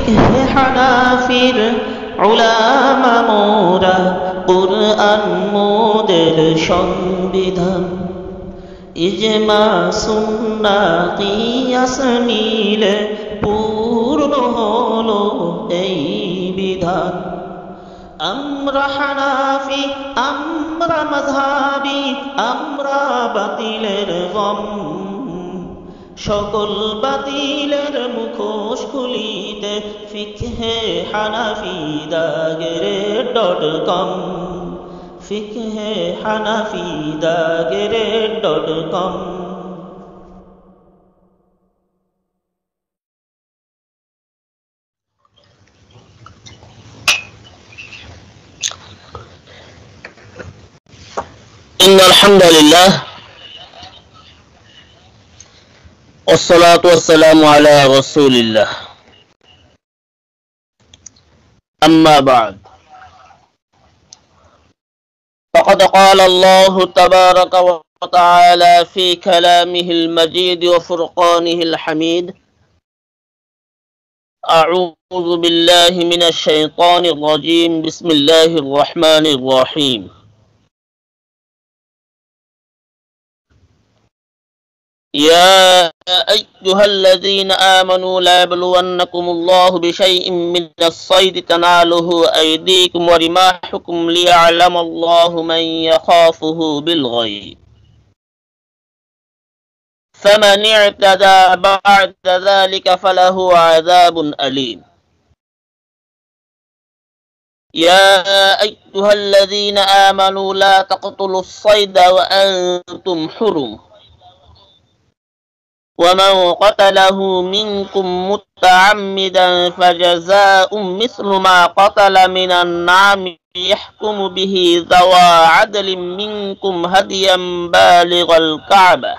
ফিকহে হানাফির উলামা মোরা, কুরআন মোদের সংবিধান। ইজমা সুন্নাহ কিয়াস মিলে পূর্ণ হলো এই বিধান। আমরা হানাফি, আমরা মাযহাবী, আমরা বাতিলের গম, সকল বাতিলের মুখোশ খুলিতে ফিকহে হানাফি দাগেরে.com, ফিকহে হানাফি দাগেরে.com। إن الحمد لله والصلاة والسلام على رسول الله أما بعد فقد قال الله تبارك وتعالى في كلامه المجيد وفرقانه الحميد: أعوذ بالله من الشيطان الرجيم، بسم الله الرحمن الرحيم. يا أيها الذين آمنوا لا يبلونكم الله بشيء من الصيد تناله أيديكم ورماحكم ليعلم الله من يخافه بالغيب، فمن اعتدى بعد ذلك فله عذاب أليم. يا أيها الذين آمنوا لا تقتلوا الصيد وأنتم حرم، ومن قتله منكم متعمدا فجزاء مثل ما قتل من النعم يحكم به ذوى عدل منكم هديا بالغ الكعبة،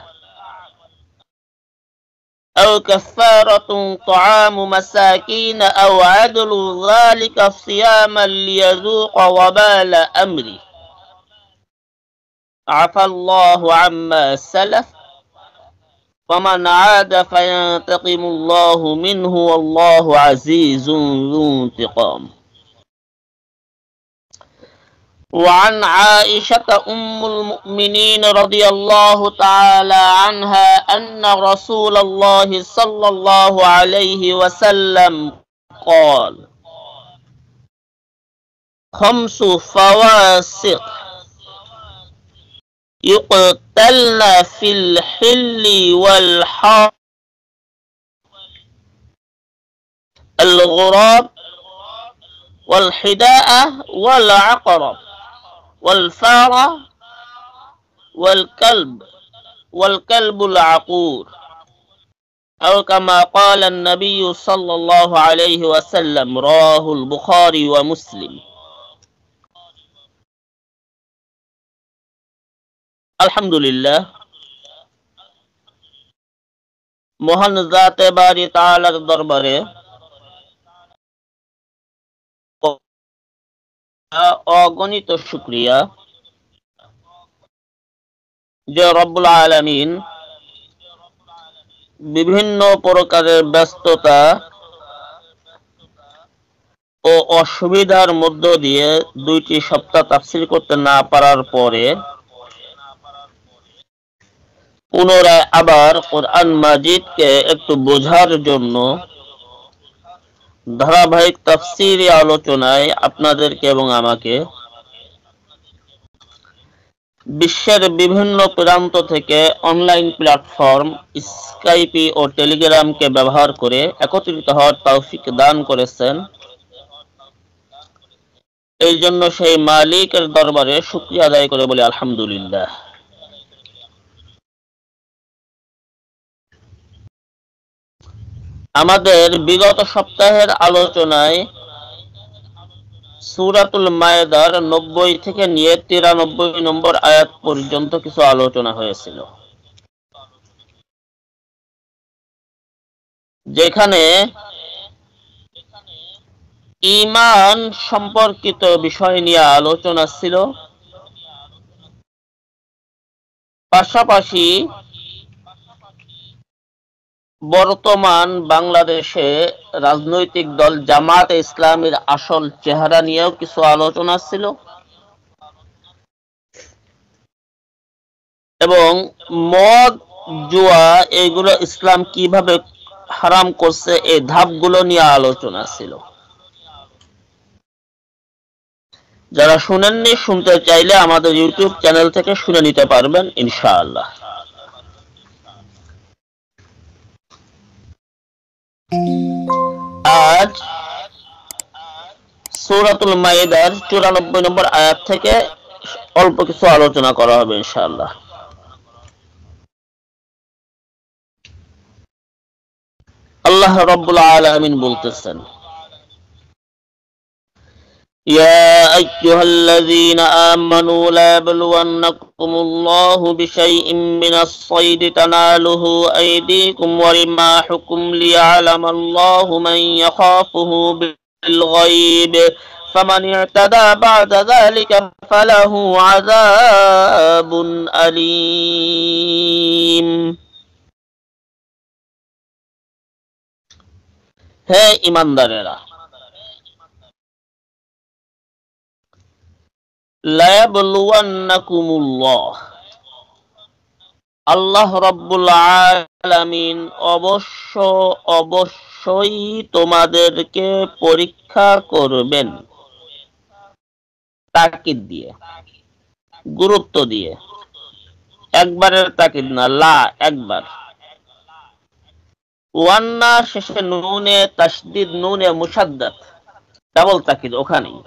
أو كفارة طعام مساكين أو عدل ذلك صياما ليذوق وبال أمره، عفى الله عما سلف، فمن عاد فينتقم الله منه والله عزيز ذو انتقام. وعن عائشة أم المؤمنين رضي الله تعالى عنها أن رسول الله صلى الله عليه وسلم قال: خمس فواسق يقتلن في الحل والحرم: الغراب والحداءة والعقرب والفارة والكلب العقور، أو كما قال النبي صلى الله عليه وسلم. رواه البخاري ومسلم. আলহামদুলিল্লাহ, মহান জাতে বারি তাআলার দরবারে অগণিত শুকরিয়া যে রব্বুল আলামিন বিভিন্ন প্রকারের ব্যস্ততা ও অসুবিধার মধ্য দিয়ে 2টি সপ্তাহ তাফসীর করতে না পারার পরে পুনরায় আবার কোরআন মাজিদকে একটু বোঝার জন্য ধারাবাহিক তাফসীরি আলোচনায় আপনাদেরকে এবং আমাকে বিশ্বের বিভিন্ন প্রান্ত থেকে অনলাইন প্ল্যাটফর্ম স্কাইপি ও টেলিগ্রামকে ব্যবহার করে একত্রিত হওয়ার তৌফিক দান করেছেন। এই জন্য সেই মালিকের দরবারে শুকরিয়া আদায় করে বলি আলহামদুলিল্লাহ। আমাদের বিগত সপ্তাহের আলোচনায় সূরাতুল মায়েদার 90 থেকে নিয়ে 93 নম্বর আয়াত পর্যন্ত কিছু আলোচনা হয়েছিল, যেখানে ঈমান সম্পর্কিত বিষয় নিয়ে আলোচনা ছিল। পাশাপাশি বর্তমান বাংলাদেশে রাজনৈতিক দল জামায়াতে ইসলামীর আসল চেহারা নিয়েও কিছু আলোচনা ছিল এবং মদ, জুয়া এগুলো ইসলাম কিভাবে হারাম করছে এই ধাপগুলো নিয়ে আলোচনা ছিল। যারা শুনেননি, শুনতে চাইলে আমাদের ইউটিউব চ্যানেল থেকে শুনে নিতে পারবেন ইনশাআল্লাহ। আজ সূরাতুল মাইদার 94 নম্বর আয়াত থেকে অল্প কিছু আলোচনা করা হবে ইনশাআল্লাহ। আল্লাহ রাব্বুল আলামিন বলতেছেন, يا أيها الذين آمنوا لا يبلونكم الله بشيء من الصيد تناله أيديكم ورماحكم ليعلم الله من يخافه بالغيب فمن اعتدى بعد ذلك فله عذاب أليم। হে ঈমানদারেরা, লায়াবলুওয়ান্নাকুমুল্লাহ, আল্লাহ রাব্বুল আলামিন অবশ্যই তোমাদেরকে পরীক্ষা করবেন। তাকিদ দিয়ে, গুরুত্ব দিয়ে, একবারের তাকিদ না, লা একবার। ওয়ান্না শেষে নুনে তাসদিদ, নুনে মুশাদ্দাদ, ডাবল তাকিদ ওখানেই।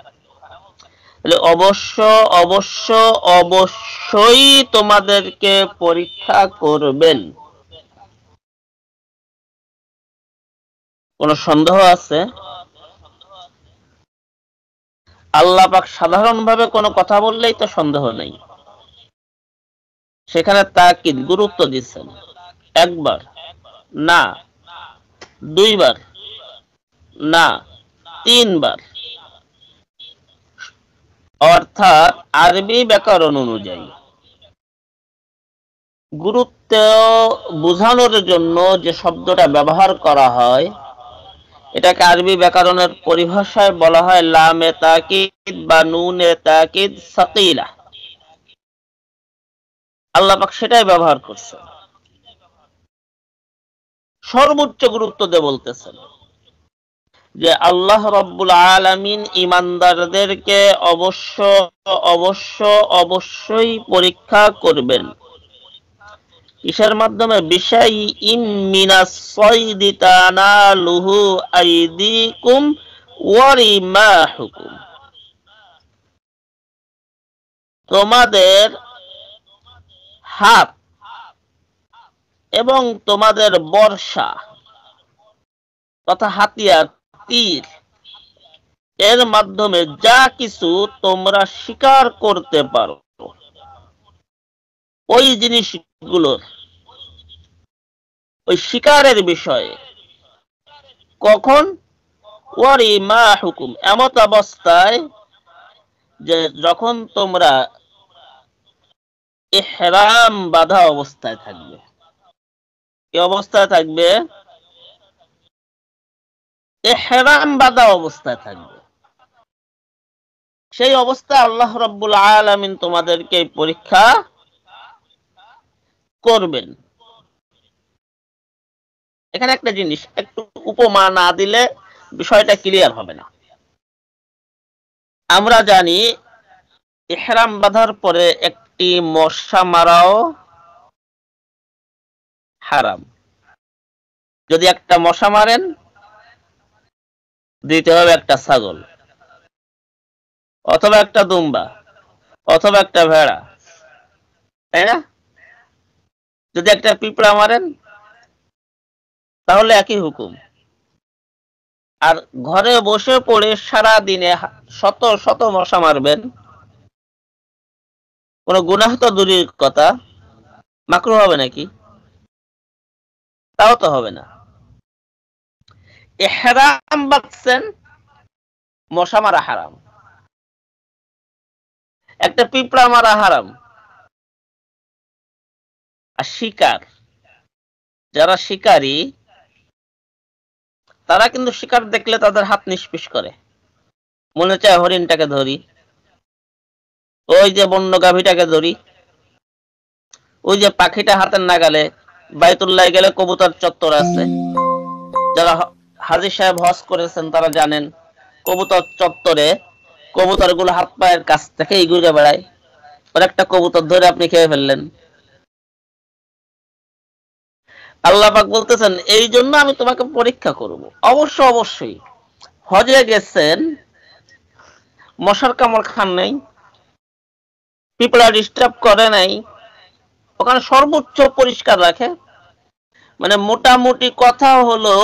অবশ্যই তোমাদেরকে পরীক্ষা করবেন। কোন সন্দেহ আছে? আল্লাহ পাক সাধারণভাবে কোনো কথা বললেই তো সন্দেহ নেই, সেখানে তাকিদ, গুরুত্ব দিচ্ছেন। একবার না, দুইবার না, তিনবার। অর্থাৎ আরবি ব্যাকরণ অনুযায়ী গুরুত্ব বোঝানোর জন্য যে শব্দটা ব্যবহার করা হয়, এটাকে আরবি ব্যাকরণের পরিভাষায় বলা হয় লামে তাকিদ বা নুনে তাকিদ সাকিলা। আল্লাহ পাক সেটাই ব্যবহার করছেন, সর্বোচ্চ গুরুত্ব দিয়ে বলতেছেন যে আল্লাহ রাব্বুল আলামিন ঈমানদারদেরকে অবশ্যই পরীক্ষা করবেন। কিসের মাধ্যমে? বিশাইইম মিনাস সাইদি তানালুহু আইদিকুম ওয়া রিমাহুকুম, তোমাদের হাত এবং তোমাদের বর্ষা তথা হাতিয়ার, তীর, এর মাধ্যমে যা কিছু তোমরা শিকার করতে পারো, ওই জিনিসগুলোর, ওই শিকারের বিষয়ে। কখন? ওয়ারিমাহুকুম, এমত অবস্থায় যে যখন তোমরা ইহরাম বাঁধা অবস্থায় থাকবে। কি অবস্থায় থাকবে? ইহরাম বাঁধা অবস্থায় থাকবে। সেই অবস্থায় আল্লাহ রাব্বুল আলামিন তোমাদেরকে পরীক্ষা করবেন। এখানে একটা জিনিস, একটু উপমা না দিলে বিষয়টা ক্লিয়ার হবে না। আমরা জানি ইহরাম বাঁধার পরে একটি মশা মারাও হারাম। যদি একটা মশা মারেন, দিতে হবে একটা ছাগল অথবা একটা দুম্বা অথবা একটা ভেড়া, তাই না? যদি একটা পিঁপড়া মারেন তাহলে একই হুকুম। আর ঘরে বসে পড়ে সারা দিনে শত শত মশা মারবেন, কোন গুনাহ তো দূরের কথা, মাকরুহ হবে নাকি? তাও তো হবে না। ইহরাম বাঁধছেন, মশা মারা হারাম, একটা পিঁপড়া মারা হারাম। আর শিকার, যারা শিকারী তারা কিন্তু শিকার দেখলে তাদের হাত নিষ্পিস করে, মনে চায় হরিণটাকে ধরি, ওই যে বন্য গাভীটাকে ধরি, ওই যে পাখিটা হাতের নাগালে। বাইতুল্লাহ গেলে কবুতর চত্বর আছে, যারা হাজী সাহেব হজ করেছেন তারা জানেন কবুতর চত্বরে কবুতর গুলো হাত পায়ের কাছ থেকেই ঘুরে বেড়ায়। ওর একটা কবুতর ধরে আপনি খেয়ে ফেললেন। আল্লাহ পাক বলতেছেন এই জন্য আমি তোমাকে পরীক্ষা করব। অবশ্যই হজে গেছেন, মশার কামড় খান নাই, পিঁপড়া ডিস্টার্ব করে নাই, ওখানে সর্বোচ্চ পরিষ্কার রাখে। মানে মোটামুটি কথা হলো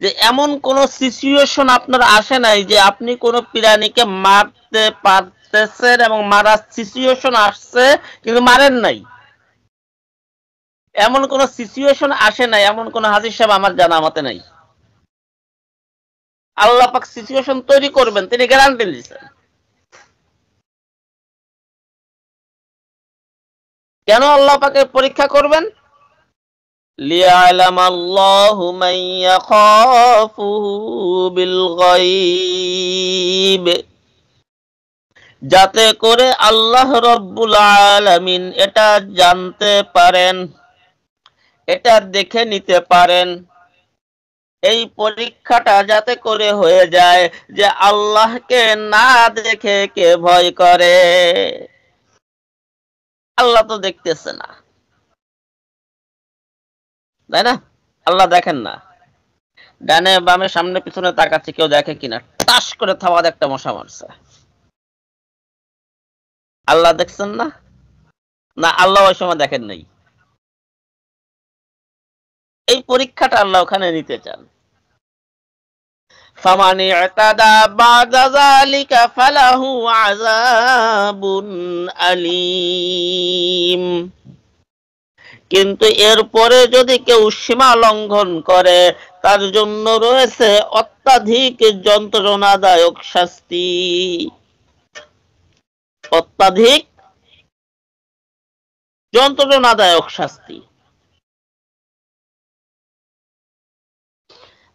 যে এমন কোন সিচুয়েশন আপনার আসে নাই যে আপনি কোন প্রাণীকে মারতে পারতেছেন এবং মারার সিচুয়েশন আসছে কিন্তু মারেন নাই, এমন কোন সিচুয়েশন আসে নাই, এমন কোন হাজী সাহেব আমার জানা মতে নাই। আল্লাহ পাক সিচুয়েশন তৈরি করবেন, তিনি গ্যারান্টি দিয়েছেন। কেন আল্লাহ পাকে পরীক্ষা করবেন? লিয়ালামাল্লাহু মান ইয়াখাফুহু বিল গায়ব, যাতে করে আল্লাহ রাব্বুল আলামিন এটা জানতে পারেন, এটা দেখে নিতে পারেন। এই পরীক্ষাটা যাতে করে হয়ে যায় যে আল্লাহকে না দেখে কে ভয় করে। আল্লাহ তো দেখতেছে না, তাই না? আল্লাহ দেখেন না, ডানে বামে সামনে পিছনে তাকাচ্ছে কেউ দেখে কিনা, টাস করে থাওয়াদ একটা মশা মারছে, আল্লাহ দেখছেন না? না, আল্লাহ ওই সময় দেখেন নাই। এই পরীক্ষাটা আল্লাহ ওখানে নিতে চান। ফামান ইতাদা বাদা যালিকা ফালাহু আযাবুন আলীম, কিন্তু এরপরে যদি কেউ সীমা লঙ্ঘন করে তার জন্য রয়েছে অত্যাধিক যন্ত্রণাদায়ক শাস্তি। অত্যাধিক যন্ত্রণাদায়ক শাস্তি।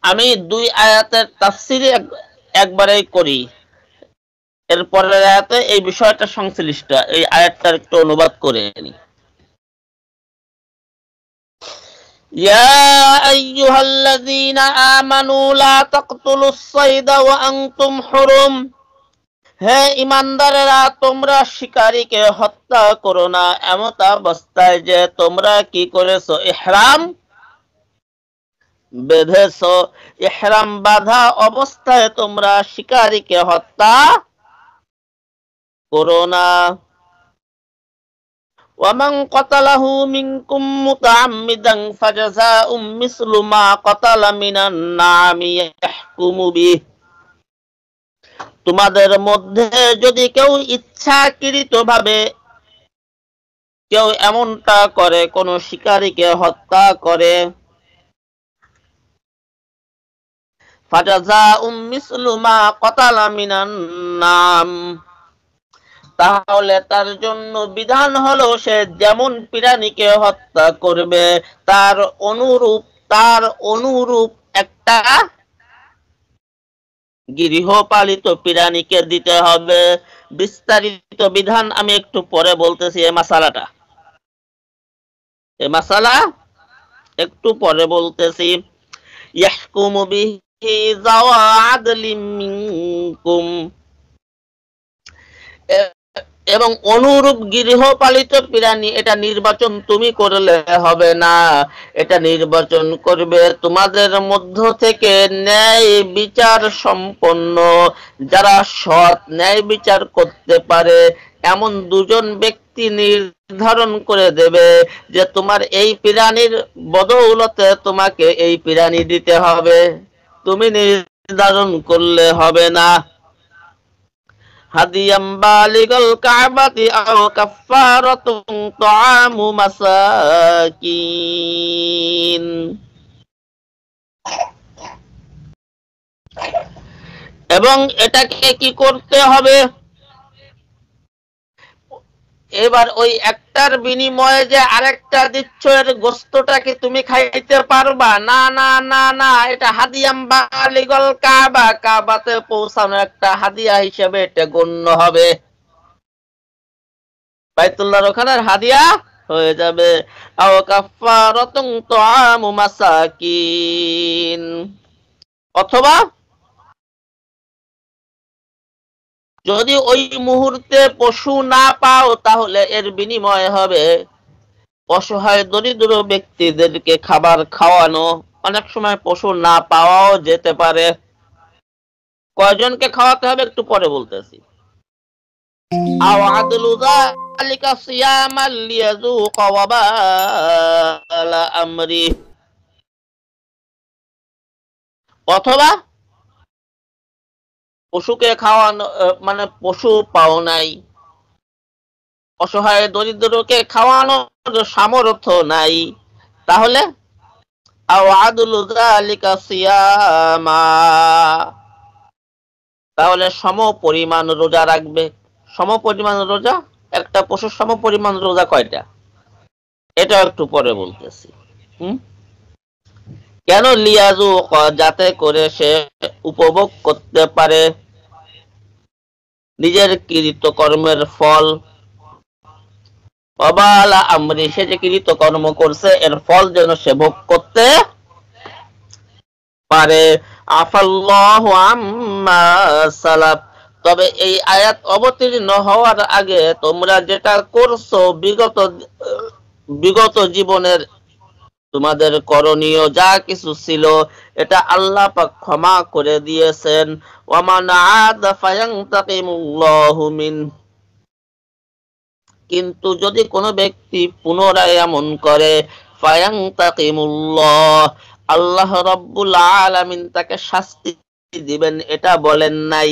আমি দুই আয়াতের তাফসীর একবারেই করি, এরপরের আয়াতে এই বিষয়টা সংশ্লিষ্ট, এই আয়াতটার একটু অনুবাদ করে নিই। ইয়া আইয়ুহাল্লাযীনা আমানু লা তাকতুলুস সাইদা ওয়া আনতুম হুরুম, হে ঈমানদারেরা তোমরা শিকারীকে হত্যা করো না এমত অবস্থায় যে তোমরা কি করেছো? ইহরাম বেঁধেছো। ইহরাম বাঁধা অবস্থায় তোমরা শিকারীকে হত্যা করো না। ওয়ামান ক্বাতালাহু মিনকুম মুতাআম্মিদান ফাজাযাউম মিসলু মা ক্বাতালা মিনান না'মি ইয়াহকুমু বিহি, তোমাদের মধ্যে যদি কেউ ইচ্ছাকৃতভাবে কেউ এমনটা করে, কোন শিকারীকে হত্যা করে, ফাজাযাউম মিসলু মা ক্বাতালা মিনান না'ম, তাহলে তার জন্য বিধান হলো সে যেমন প্রাণীকে হত্যা করবে তার অনুরূপ একটা গৃহপালিত প্রাণীকে দিতে হবে। বিস্তারিত বিধান আমি একটু পরে বলতেছি, এই মাসালা একটু পরে বলতেছি। ইয়াহকুমু বিহি যাওয়া আদলিম মিনকুম, এবং অনুরূপ গৃহপালিত প্রাণী, এটা নির্বাচন তুমি করলে হবে না, এটা নির্বাচন করবে তোমাদের মধ্য থেকে ন্যায় বিচার সম্পন্ন, যারা সৎ ন্যায় বিচার করতে পারে এমন দুজন ব্যক্তি নির্ধারণ করে দেবে যে তোমার এই প্রাণীর বদৌলতে তোমাকে এই প্রাণী দিতে হবে, তুমি নির্ধারণ করলে হবে না। হাদিয়াম বালিগাল কাবাতি আও কাফারাতুন তুআমু মাসাকিন, এবং এটাকে কি করতে হবে? এবার ওই একটার বিনিময়ে যে আরেকটা দিচ্ছ, এর গোস্তটা কি তুমি খাইতে পারবা? না না না না, এটা হাদিয়াম বালিগল কাবা, কাবাতে পৌঁছানো একটা হাদিয়া হিসেবে এটা গণ্য হবে, বাইতুল্লাহর ওখানের হাদিয়া হয়ে যাবে। আও কাফারাতুন তুআমু মাসাকিন, অথবা যদি ওই মুহূর্তে পশু না পাও তাহলে এর বিনিময় হবে অসহায় দরিদ্র ব্যক্তিদেরকে খাবার খাওয়ানো। অনেক সময় পশু না পাওয়াও যেতে পারে। কয়জনকে খাওয়াতে হবে একটু পরে বলতেছি। আও আদলু যালিকা সিয়ামাল লিয়াযুকা ওয়াবালা আমরি, অথবা পশুকে খাওয়ানো, মানে পশু পাও নাই, অসহায় দরিদ্রকে খাওয়ানোর সামর্থ্য নাই, তাহলে আও আদলু যালিকা সিয়ামা, তাহলে সম পরিমাণ রোজা রাখবে। সম পরিমাণ রোজা, একটা পশুর সম পরিমাণ রোজা কয়টা, এটা একটু পরে বলতেছি। কেন? লিয়াজু, যাতে করে সে উপভোগ করতে পারে নিজের কৃত কর্মের ফল। ওয়াবালা আমরি, সে যে কৃত কর্ম করছে এর ফল যেন সে ভোগ করতে পারে। আফাল্লাহু আম্মা সালাফ, তবে এই আয়াত অবতীর্ণ হওয়ার আগে তোমরা যেটা করছো বিগত জীবনের তোমাদের করণীয় যা কিছু ছিল এটা আল্লাহ পাক ক্ষমা করে দিয়েছেন। ওয়ামান আদা ফায়ান্তাকিমুল্লাহু মিন, কিন্তু যদি কোনো ব্যক্তি পুনরায় এমন করে, ফায়ান্তাকিমুল্লাহ, আল্লাহ রাব্বুল আলামিন তাকে শাস্তি দিবেন, এটা বলেন নাই।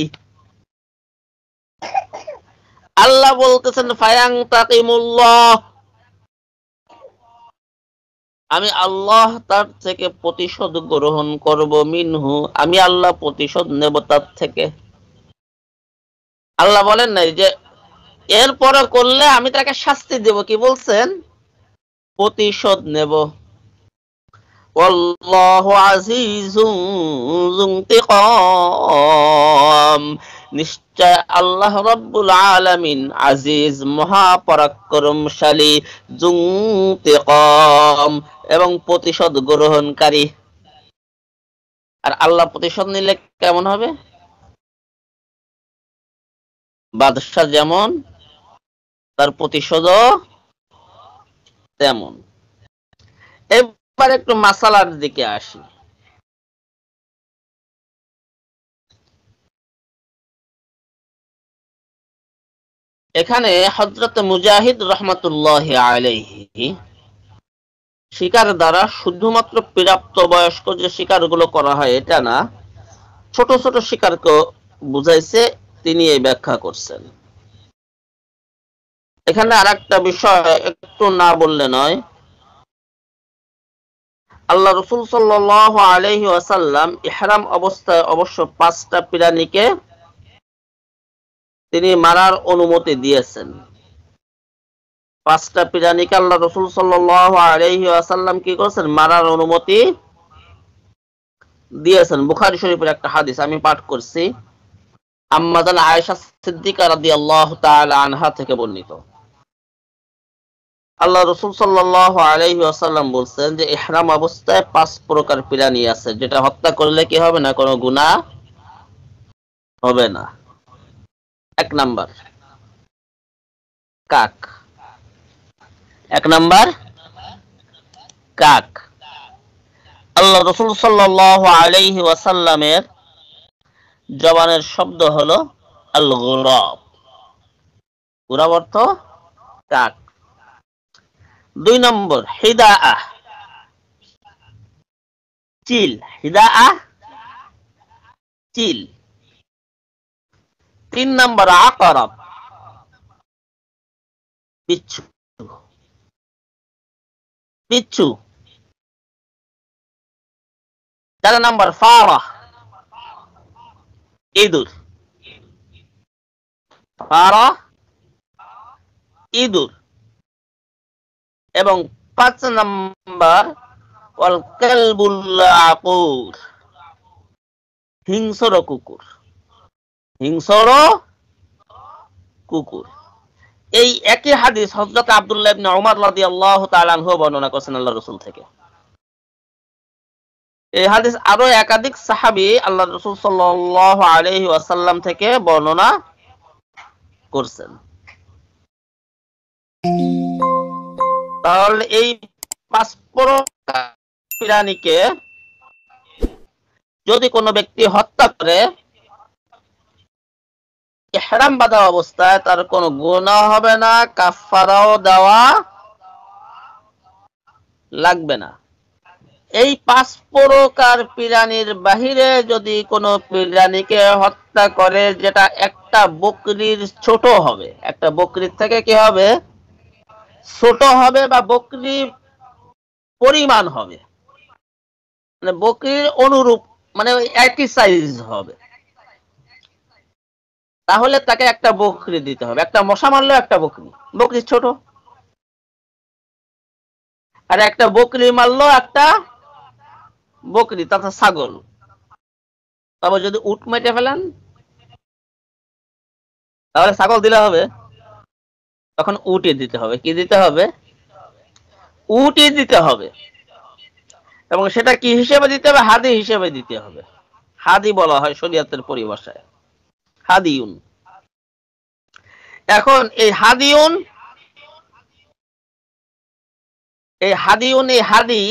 আল্লাহ বলতেছেন ফায়ান্তাকিমুল্লাহ, আমি আল্লাহ তার থেকে প্রতিশোধ গ্রহণ করব, মিনহু, আমি আল্লাহ প্রতিশোধ নেব তার থেকে। আল্লাহ বলেন নাই যে এরপরে করলে আমি তাকে শাস্তি দেব, কি বলছেন? প্রতিশোধ নেব। আল্লাহু আজিজুন যু ইনতিকাম, নিশ্চয় আল্লাহ রাব্বুল আলামিন আজিজ, মহাপরাক্রমশালী, যু ইনতিকাম, এবং প্রতিশোধ গ্রহণকারী। আর আল্লাহ প্রতিশোধ নিলে কেমন হবে? বাদশা যেমন, তার প্রতিশোধও তেমন। এবার একটু মাসালার দিকে আসি। এখানে হযরত মুজাহিদ রাহমাতুল্লাহি আলাইহি শিকার দ্বারা শুধুমাত্র প্রাপ্তবয়স্ক যে শিকারগুলো করা হয় এটা না, ছোট ছোট শিকারকে বুঝাইছে, তিনি এই ব্যাখ্যা করছেন। এখানে আরেকটা বিষয় একটু না বললে নয়, আল্লাহ রাসূল সাল্লাল্লাহু আলাইহি ওয়াসাল্লাম ইহরাম অবস্থায় অবশ্য 5টা প্রাণীকে তিনি মারার অনুমতি দিয়েছেন। 5টা প্রাণীকে আল্লাহ রাসূল সাল্লাল্লাহু আলাইহি ওয়াসাল্লাম কি করেছেন? মারার অনুমতি দিয়েছেন। বুখারী শরীফের একটা হাদিস আমি পাঠ করছি, আম্মা জান আয়েশা সিদ্দিকা রাদিয়াল্লাহু তাআলা আনহা থেকে বর্ণিত। আল্লাহ রাসূল সাল্লাল্লাহু আলাইহি ওয়াসাল্লাম বলেন যে ইহরাম অবস্থায় 5 প্রকার প্রাণী আছে যেটা হত্যা করলে কি হবে না, কোনো গুনাহ হবে না। 1 নাম্বার কাক, 1 নাম্বার কাক। আল্লাহ রাসূল সাল্লাল্লাহু আলাইহি ওয়াসাল্লামের জবানের শব্দ হলো আল গুরাব, গুরাব অর্থ কাক। 2 নম্বর হিদাআহ, চিল, হিদাআহ চিল। 3 নম্বর আকরাব, বিচ্ছু, বিচ্ছু। 4 নম্বর ফারা, ইঁদুর, ফারা ইঁদুর, এবং 5 নাম্বার ওয়াল কালবুল আকুর, হিংস্র কুকুর। হিংস্র কুকুর। এই একই হাদিস হযরত আব্দুল্লাহ ইবনে উমর রাদিয়াল্লাহু তাআলা আনহু বর্ণনা করেছেন আল্লাহর রাসূল থেকে। এই হাদিস আরো একাধিক সাহাবী আল্লাহর রাসূল সাল্লাল্লাহু আলাইহি ওয়াসাল্লাম থেকে বর্ণনা করছেন। তাহলে এই 5 প্রকার প্রাণীকে যদি কোনো ব্যক্তি হত্যা করে ইহরাম বাঁধা অবস্থায়, তার কোনো গুনাহ হবে না, কাফারাও দেওয়া লাগবে না। এই 5 প্রকার প্রাণীর বাহিরে যদি কোনো প্রাণীকে হত্যা করে যেটা একটা বকরির ছোট হবে, একটা বকরির থেকে কি হবে, ছোট হবে বা বকরির পরিমাণ হবে, মানে বকরির অনুরূপ, মানে একই সাইজ হবে, তাহলে তাকে একটা বকরি দিতে হবে। একটা মশা মারলো একটা বকরি, বকরি ছোট। আর একটা বকরি মারলো একটা বকরি তথা ছাগল। তবে যদি উট মেটে ফেলেন তাহলে ছাগল দিলে হবে, তখন উটই দিতে হবে। কি দিতে হবে? উটই দিতে হবে। এবং সেটা কি হিসেবে দিতে হবে? হাদি হিসেবে দিতে হবে। হাদি বলা হয় শরীয়তের পরিভাষায়, হাদিউন। এখন এই হাদিউন, এই হাদি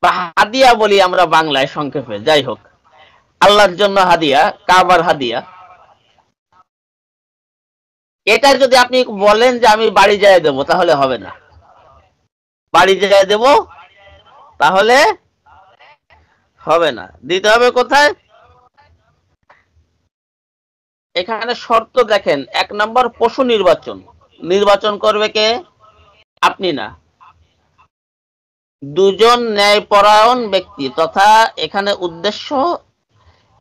বা হাদিয়া বলি আমরা বাংলায় সংক্ষেপে, যাই হোক, আল্লাহর জন্য হাদিয়া, কাবার হাদিয়া। এটা যদি আপনি বলেন যে আমি বাড়ি যেয়ে দেবো, তাহলে হবে না। বাড়ি যেয়ে দেবো তাহলে হবে না, দিতে হবে কোথায়? এখানে শর্ত দেখেন, 1 নম্বর পশু নির্বাচন। নির্বাচন করবে কে? আপনি না, 2 জন ন্যায়পরায়ণ ব্যক্তি, তথা এখানে উদ্দেশ্য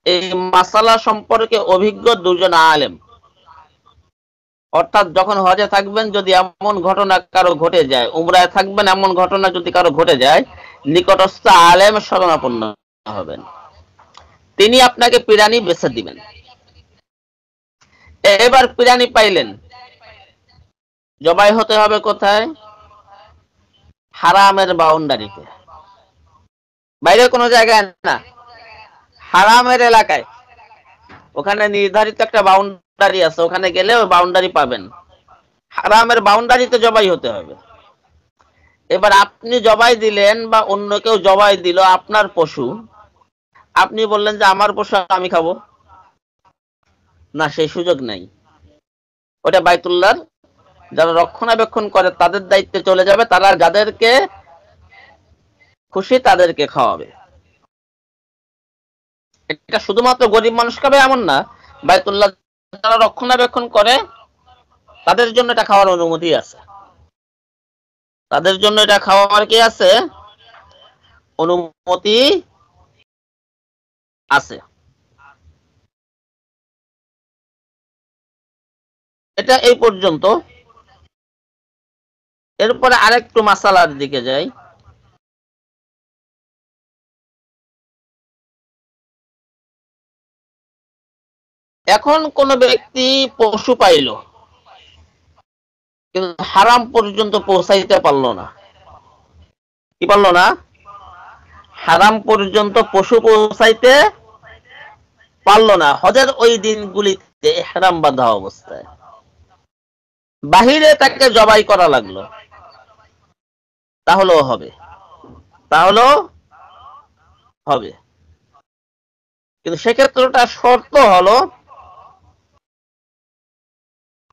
এই মাসালা সম্পর্কে অভিজ্ঞ 2 জন আলেম। অর্থাৎ যখন হজে থাকবেন যদি এমন ঘটনা কারো ঘটে যায়, উমরায় থাকবেন এমন ঘটনা যদি কারো ঘটে যায়, নিকটস্থ আলেম শরণাপন্ন হবেন, তিনি আপনাকে প্রাণী বেছে দিবেন। এবার প্রাণী পাইলেন, জবাই হতে হবে কোথায়? হারামের বাউন্ডারিতে, বাইরে কোনো জায়গায় না, হারামের এলাকায়। ওখানে নির্ধারিত একটা বাউন্ডারি আছে, ওখানে গেলে ওই বাউন্ডারি পাবেন। হারামের বাউন্ডারিতে জবাই হতে হবে। এবার আপনি জবাই দিলেন বা অন্য কেউ জবাই দিল আপনার পশু, আপনি বললেন যে আমার পশু আমি খাবো না, সেই সুযোগ নাই। ওটা বাইতুল্লাহর যারা রক্ষণাবেক্ষণ করে তাদের দায়িত্বে চলে যাবে, তারা যাদেরকে খুশি তাদেরকে খাওয়াবে। এটা শুধুমাত্র গরিব মানুষ খাবে এমন না, বাইতুল্লাহ যারা রক্ষণাবেক্ষণ করে তাদের জন্য এটা খাওয়ার অনুমতি আছে, তাদের জন্য এটা খাওয়ার কি আছে? অনুমতি আছে। এটা এই পর্যন্ত। এরপরে আরেকটু মাসালার দিকে যাই। এখন কোন ব্যক্তি পশু পাইল কিন্তু হারাম পর্যন্ত পৌঁছাইতে পারলো না, কি পারলো না? হারাম পর্যন্ত পশু পৌঁছাইতে পারলো না হজের ওই দিনগুলিতে ইহরাম বাঁধা অবস্থায়, বাহিরে তাকে জবাই করা লাগলো, তাহলেও হবে, তাহলেও হবে। কিন্তু সেক্ষেত্রে শর্ত হলো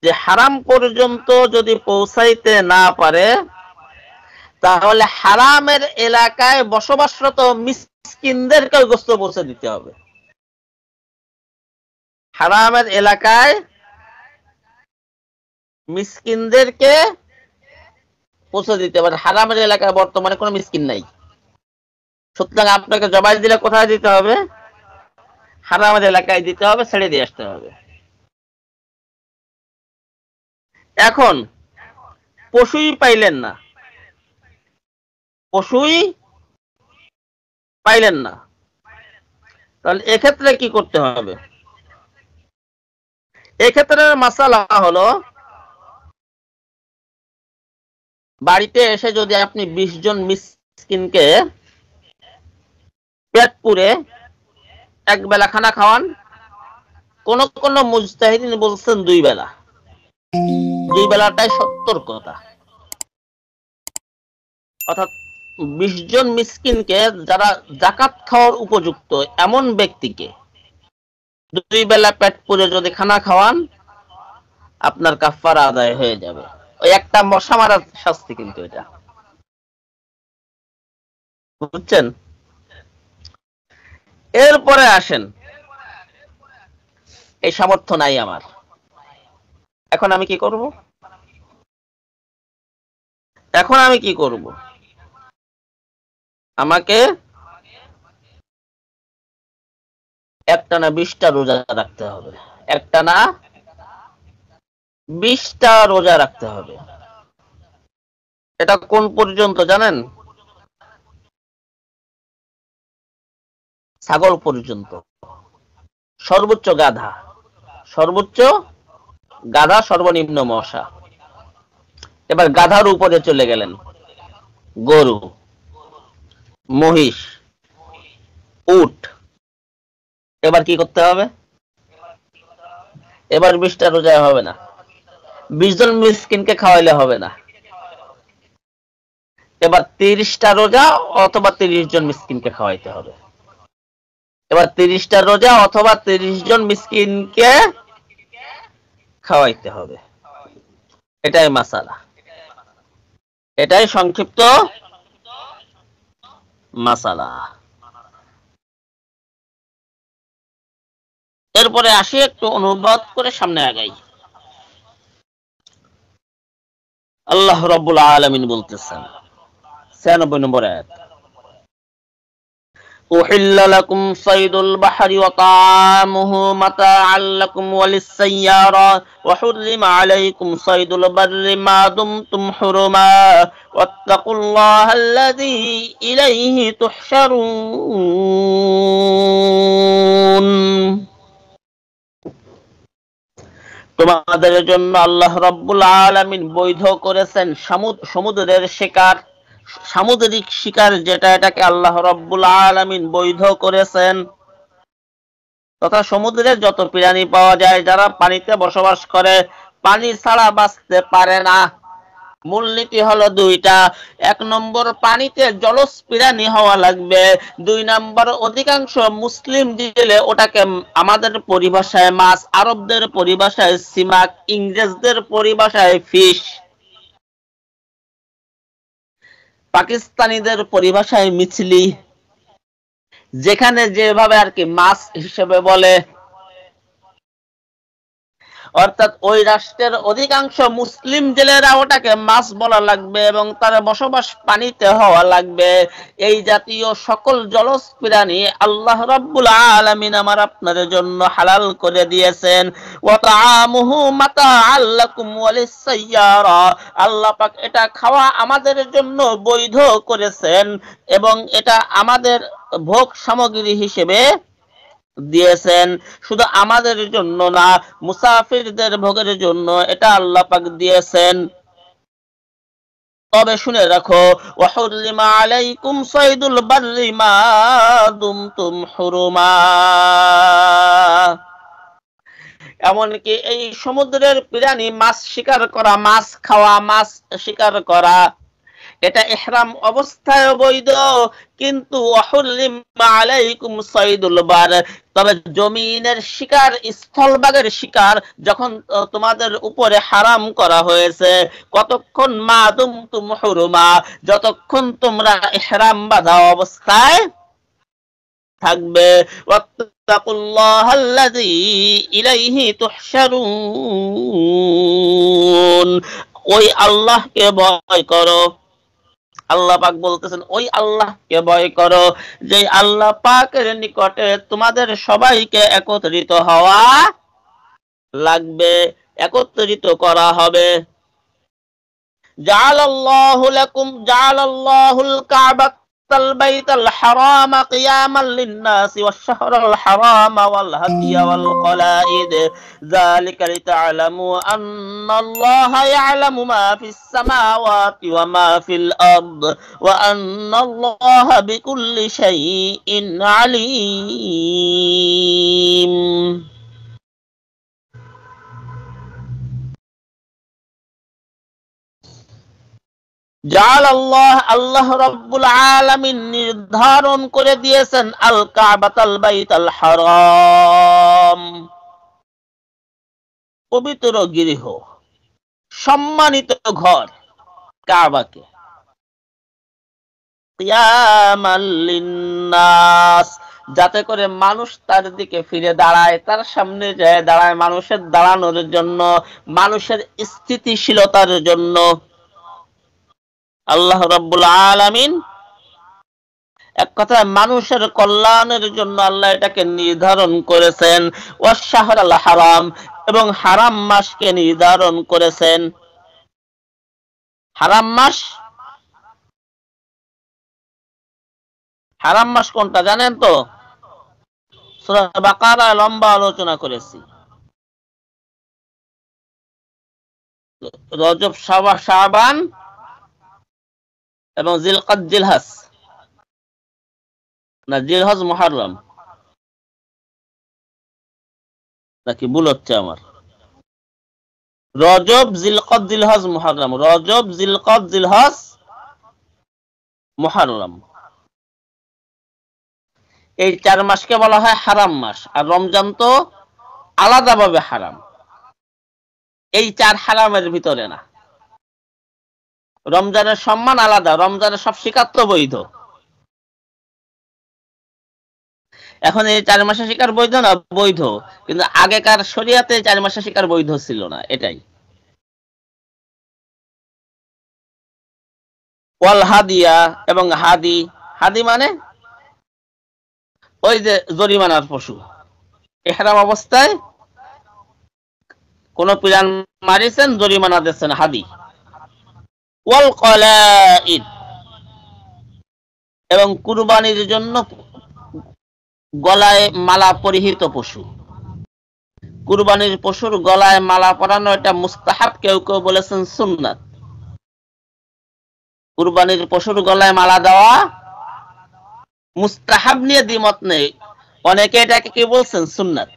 যে হারাম পর্যন্ত যদি পৌঁছাইতে না পারে তাহলে হারামের এলাকায় বসবাসরত মিসকিনদেরকে গোশত পৌঁছে দিতে হবে। হারামের এলাকায় মিসকিনদেরকে পৌঁছে দিতে হবে। হারামের এলাকায় বর্তমানে কোনো মিসকিন নাই, সুতরাং আপনাকে জবাই দিলে কোথায় দিতে হবে? হারামের এলাকায় দিতে হবে, ছেড়ে দিয়ে আসতে হবে। এখন পশুই পাইলেন না, পশুই পাইলেন না, তাহলে এক্ষেত্রে কি করতে হবে? এক্ষেত্রে মাসালা হলো, বাড়িতে এসে যদি আপনি 20 জন মিসকিনকে পেট পুরে এক বেলা খানা খাওয়ান, কোন কোন মুজতাহিদিন বলছেন 2 বেলা, 2 বেলাটাই সত্তর কথা। অর্থাৎ 20 জন মিসকিনকে, যারা যাকাত খাওয়ার উপযুক্ত এমন ব্যক্তিকে 2 বেলা পেট পুরে যদি খানা খাওয়ান, আপনার কাফারা আদায় হয়ে যাবে। ওই একটা মশা মারার শাস্তি কিন্তু এটা, বুঝছেন? এরপরে আসেন, এই সামর্থ্য নাই আমার, এখন আমি কি করব? এখন আমি কি করব? আমাকে একটানা 20টা রোজা রাখতে হবে, একটানা 20টা রোজা রাখতে হবে। এটা কোন পর্যন্ত জানেন? ছাগল পর্যন্ত, সর্বোচ্চ গাধা, সর্বোচ্চ গাধা, সর্বনিম্ন মশা। এবার গাধার উপরে চলে গেলেন, গরু, মহিষ, উট। এবার কি করতে হবে? এবার 20টা রোজা হবে না, 20 জন মিসকিনকে খাওয়াইলে হবে না, এবার 30টা রোজা অথবা 30 জন মিসকিনকে খাওয়াইতে হবে। এবার 30টা রোজা অথবা 30 জন মিসকিনকে খাওয়াইতে হবে। এটাই মাসালা, এটাই সংক্ষিপ্ত মাসালা। এরপরে আসি, একটু অনুবাদ করে সামনে আগাই। আল্লাহ রাব্বুল আলামিন বলতেছেন 96 নম্বর আয়াত, أحل لكم صيد البحر وطعامه متاعا لكم وللسيارة وحرم عليكم صيد البر ما دمتم حرما واتقوا الله الذي إليه تحشرون। তোমাদের জন্য আল্লাহ রাব্বুল আলামিন বৈধ করেছেন সমুদ্রের শিকার, সামুদ্রিক শিকার যেটা, এটাকে আল্লাহ রাব্বুল আলামিন বৈধ করেছেন। তথা সমুদ্রের যত প্রাণী পাওয়া যায় যারা পানিতে বসবাস করে, পানি ছাড়া বাঁচতে পারে না। মূলনীতি হলো 2টা। 1 নম্বর, পানিতে জলজ প্রাণী হওয়া লাগবে। 2 নম্বর, অধিকাংশ মুসলিম জেলে ওটাকে আমাদের পরিভাষায় মাছ, আরবদের পরিভাষায় সিমাক, ইংরেজদের পরিভাষায় ফিশ, পাকিস্তানিদের পরিভাষায় মিছলি, যেখানে যেভাবে আর কি মাছ হিসেবে বলে। অর্থাৎ ওই রাষ্ট্রের অধিকাংশ মুসলিম জেলেরা ওটাকে মাছ বলা লাগবে এবং তার বসবাস পানিতে হওয়া লাগবে। এই জাতীয় সকল জলজ প্রাণী আল্লাহ রাব্বুল আলামিন আমার আপনাদের জন্য হালাল করে দিয়েছেন। ওয়া তাআমুহু মাতাআল লাকুম ওয়া লিস-সাইয়ারা, আল্লাহ পাক এটা খাওয়া আমাদের জন্য বৈধ করেছেন এবং এটা আমাদের ভোগ সামগ্রী হিসেবে দিয়েছেন। শুধু আমাদের জন্য না, মুসাফিরদের ভোগের জন্য এটা আল্লাহ পাক দিয়েছেন। তবে শুনে রাখো, ওয়াহুররিমা আলাইকুম সাইদুল বাররি মা দুমতুম হুরুমা, এমনকি এই সমুদ্রের প্রাণী মাছ শিকার করা, মাছ খাওয়া, মাছ শিকার করা, এটা ইহরাম অবস্থায় বৈধ। কিন্তু ওয়াহুররিমা আলাইকুম সাইদুল বার, তবে জমিনের শিকার, স্থলভাগের শিকার যখন তোমাদের উপরে হারাম করা হয়েছে, কতক্ষণ? মা দুমতুম হুরুমা, যতক্ষণ তোমরা ইহরাম বাঁধা অবস্থায় থাকবে। ওয়াত্তাকুল্লাহাল্লাযী ইলাইহি তুহশারুন, ওই আল্লাহকে ভয় করো। আল্লাহ পাক বলতেছেন ওই আল্লাহকে ভয় করো, যে আল্লাহ পাকের নিকটে তোমাদের সবাইকে একত্রিত হওয়া লাগবে, একত্রিত করা হবে। জাআলাল্লাহুল কাবাতাল বাইতাল হারাম কিয়ামান লিন-নাসি ওয়াশ-শাহরাল হারাম ওয়াল হাদিয়া ওয়াল কলাইদ যালিকা লিতা'লামু আন্নাল্লাহা ইয়া'লামু মা ফিস সামাওয়াতি ওয়া মা ফিল আরদ ওয়া আন্নাল্লাহা বিকুল্লি শাইইন আলীম। আল্লাহ রাব্বুল আলামিন নির্ধারণ করে দিয়েছেন আল কাবাতাল বাইতাল হারাম, পবিত্র গৃহ, সম্মানিত ঘর কাবাকে, কিয়ামাল লিন্নাস, যাতে করে মানুষ তার দিকে ফিরে দাঁড়ায়, তার সামনে যায় দাঁড়ায়, মানুষের দাঁড়ানোর জন্য, মানুষের স্থিতিশীলতার জন্য আল্লাহ রাব্বুল আলামিন, এক কথায় মানুষের কল্যাণের জন্য আল্লাহ এটাকে নির্ধারণ করেছেন। ওয়াশ-শাহরাল হারাম, এবং হারাম মাসকে নির্ধারণ করেছেন। হারাম মাস কোনটা জানেন তো? সূরা বাকারা লম্বা আলোচনা করেছি। রজব, শাবান এবং জিলকাদ, জিলহজ না, জিলহজ মুহররম নাকি ভুল হচ্ছে আমার? রজব, জিলকাদ, জিলহজ, মুহররম। রজব, জিলকাদ, জিলহজ, মুহররম, এই 4 মাসকে বলা হয় হারাম মাস। আর রমজান তো আলাদাভাবে হারাম, এই 4 হারামের ভিতরে না। রমজানের সম্মান আলাদা, রমজানের সব শিকার তো বৈধ। এখন এই 4 মাসের শিকার বৈধ না? বৈধ, কিন্তু আগেকার শরিয়াতে 4 মাসের শিকার বৈধ ছিল না, এটাই। ওয়াল হাদিয়া, এবং হাদি, হাদি মানে ওই যে জরিমানার পশু। ইহরাম অবস্থায় কোন প্রাণ মারিছেন, জরিমানা দিচ্ছেন, হাদি। ওয়াল কলাইদ, এবং কুরবানির জন্য গলায় মালা পরিহিত পশু। কুরবানির পশুর গলায় মালা পরানো এটা মুস্তাহাব, কেউ কেউ বলেছেন সুন্নাত। কুরবানির পশুর গলায় মালা দেওয়া মুস্তাহাব নিয়ে দ্বিমত নেই, অনেকে এটাকে কি বলছেন? সুন্নাত।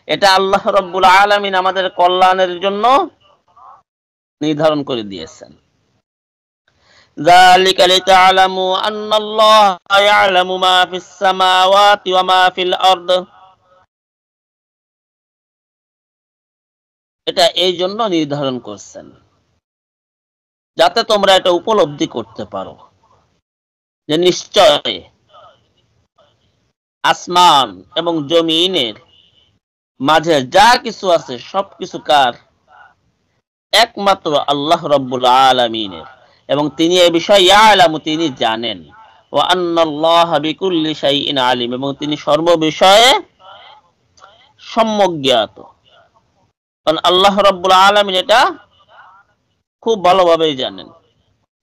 এটা আল্লাহ রাব্বুল আলামিন আমাদের কল্যাণের জন্য নির্ধারণ করে দিয়েছেন। যালিকা লিতা'লামু আন্নাল্লাহা ইয়া'লামু মা ফিস সামাওয়াতি ওয়া মা ফিল আরদ, এটা এই জন্য নির্ধারণ করছেন যাতে তোমরা এটা উপলব্ধি করতে পারো যে নিশ্চয় আসমান এবং জমিনের মাঝে যা কিছু আছে সবকিছু কার? একমাত্র আল্লাহ রাব্বুল আলামিনের, এবং তিনি এই বিষয়ে ইয়ালামু, তিনি জানেন। ওয়া আন্নাল্লাহা বিকুল্লি শাইইন আলিম, এবং তিনি সর্ববিষয়ে সম্যক জ্ঞাত। কারণ আল্লাহ রাব্বুল আলামিন এটা খুব ভালোভাবেই জানেন।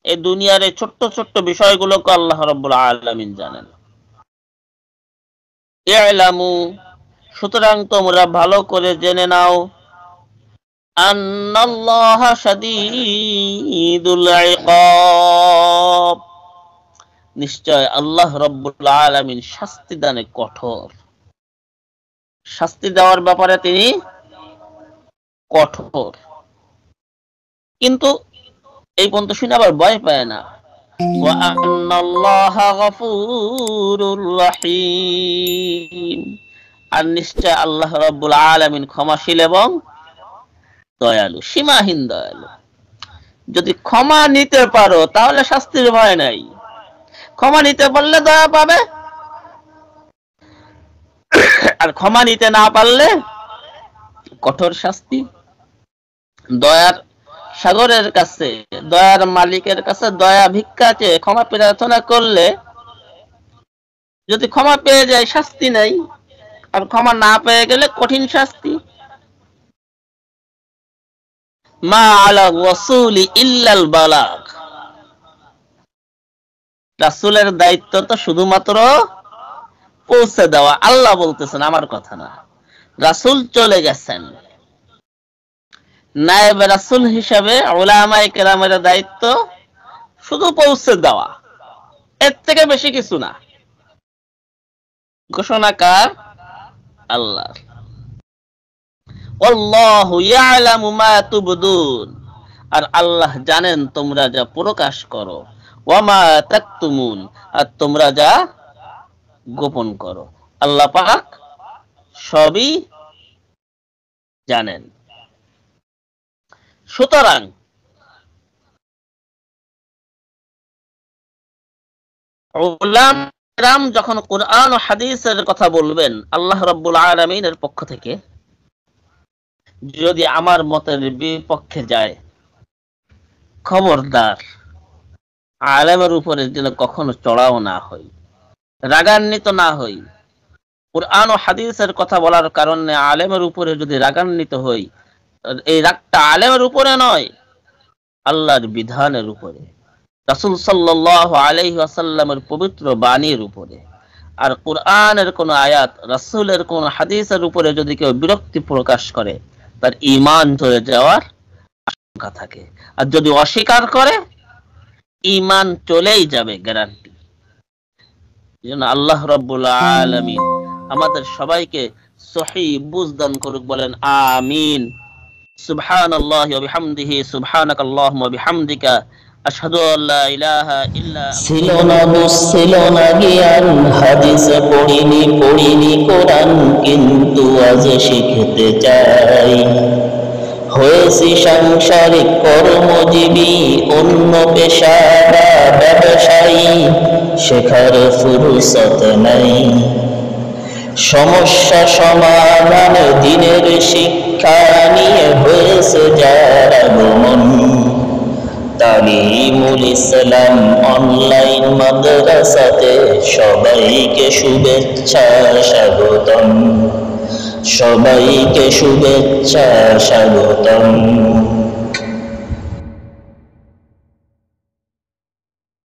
এই দুনিয়ার এই ছোট্ট ছোট্ট বিষয়গুলোকে আল্লাহ রাব্বুল আলামিন জানেন। ইয়ালামু, সুতরাং তোমরা ভালো করে জেনে নাও, আন্নাল্লাহা শাদীদুল ইকাব, নিশ্চয় আল্লাহ রাব্বুল আলামিন শাস্তি দানে কঠোর। শাস্তি দেওয়ার ব্যাপারে তিনি কঠোর, কিন্তু এই পর্যন্ত শুনে আবার ভয় পায় না। ওয়া আন্নাল্লাহা গফুরুর রহিম, আর নিশ্চয় আল্লাহ রাব্বুল আলামিন ক্ষমাশীল এবং দয়ালু, সীমাহীন দয়ালু। যদি ক্ষমা নিতে পারো তাহলে শাস্তির ভয় নাই, ক্ষমা নিতে পারলে দয়া পাবে, আর ক্ষমা নিতে না পারলে কঠোর শাস্তি। দয়ার সাগরের কাছে, দয়ার মালিকের কাছে দয়া ভিক্ষা চেয়ে ক্ষমা প্রার্থনা করলে যদি ক্ষমা পেয়ে যায় শাস্তি নাই, আর ক্ষমা না পেয়ে গেলে কঠিন শাস্তি। মা আলা রাসূলি ইল্লাল বালাগ। রাসূলের দায়িত্ব তো শুধুমাত্র পৌঁছে দেওয়া। আল্লাহ বলতেছেন, আমার কথা না। রাসূল চলে গেছেন, নায়েব রাসূল হিসাবে উলামায়ে কেরামের দায়িত্ব শুধু পৌঁছে দেওয়া, এর থেকে বেশি কিছু না। ঘোষণা কার? আল্লাহ। আল্লাহু ইয়ালামু মা তুবদুন, আর আল্লাহ জানেন তোমরা যা প্রকাশ করো, ওয়া মা তাকতুমুন, আর তোমরা যা গোপন করো। আল্লাহ পাক সবই জানেন। সুতরাং উলামা কেরাম যখন কোরআন ও হাদিসের কথা বলবেন আল্লাহ রাব্বুল আলামিনের পক্ষ থেকে, যদি আমার মতের বিপক্ষে যায়, খবরদার আলেমের উপরে যেন কখনো চড়াও না হই, রাগান্বিত না হই। কুরআন ও হাদিসের কথা বলার কারণে আলেমের উপরে যদি রাগান্বিত হই, এই রাগটা আলেমের উপরে নয়, আল্লাহর বিধানের উপরে, রাসূল সাল্লাল্লাহু আলাইহি ওয়াসাল্লামের পবিত্র বাণীর উপরে। আর কুরআনের কোন আয়াত, রাসূলের কোন হাদিসের উপরে যদি কেউ বিরক্তি প্রকাশ করে, তার ঈমান চলে যাওয়ার আশঙ্কা থাকে। আর যদি অস্বীকার করে, ঈমান চলেই যাবে, গ্যারান্টি। যেন আল্লাহ রাব্বুল আলামিন আমাদের সবাইকে সহিহ বুঝদান করুক, বলেন আমিন। সুবহানাল্লাহি ওয়া বিহামদিহি, সুবহানাকাল্লাহুম্মা ওয়া বিহামদিকা, আশহাদু আল্লা ইলাহা ইল্লা আনতা। ছিল না বুঝ, ছিল না জ্ঞান, হাদিস পড়িনি কোরআন, কিন্তু আজ শিখতে চাই। হয়েছি সাংসারিক কর্মজীবী, অন্য পেশা বা ব্যবসায়ী, শেখার ফুরসত নাই। সমস্যা সমাধান দিনের শিক্ষা নিয়ে হয়েছে যার আগমন। তালিমুল ইসলাম অনলাইন মাদ্রাসাতে সবাইকে শুভেচ্ছা স্বাগতম, সবাইকে শুভেচ্ছা স্বাগতম।